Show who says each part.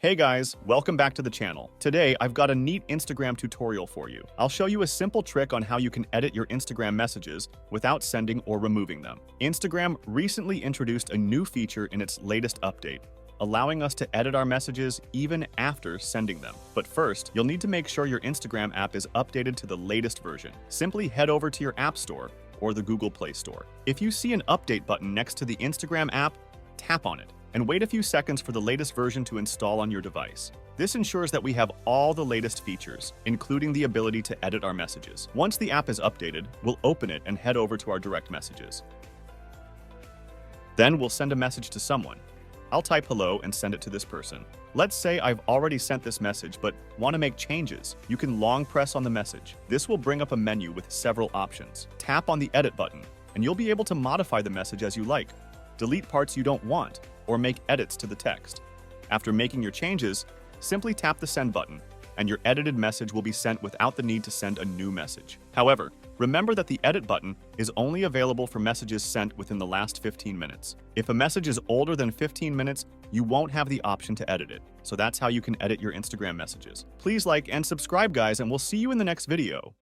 Speaker 1: Hey guys, welcome back to the channel. Today, I've got a neat Instagram tutorial for you. I'll show you a simple trick on how you can edit your Instagram messages without sending or removing them. Instagram recently introduced a new feature in its latest update, allowing us to edit our messages even after sending them. But first, you'll need to make sure your Instagram app is updated to the latest version. Simply head over to your App Store or the Google Play Store. If you see an update button next to the Instagram app, tap on it and wait a few seconds for the latest version to install on your device. This ensures that we have all the latest features, including the ability to edit our messages. Once the app is updated, we'll open it and head over to our direct messages. Then we'll send a message to someone. I'll type hello and send it to this person. Let's say I've already sent this message but want to make changes. You can long press on the message. This will bring up a menu with several options. Tap on the edit button, and you'll be able to modify the message as you like. Delete parts you don't want, or make edits to the text. After making your changes, simply tap the send button, and your edited message will be sent without the need to send a new message. However, remember that the edit button is only available for messages sent within the last 15 minutes. If a message is older than 15 minutes, you won't have the option to edit it. So that's how you can edit your Instagram messages. Please like and subscribe, guys, and we'll see you in the next video.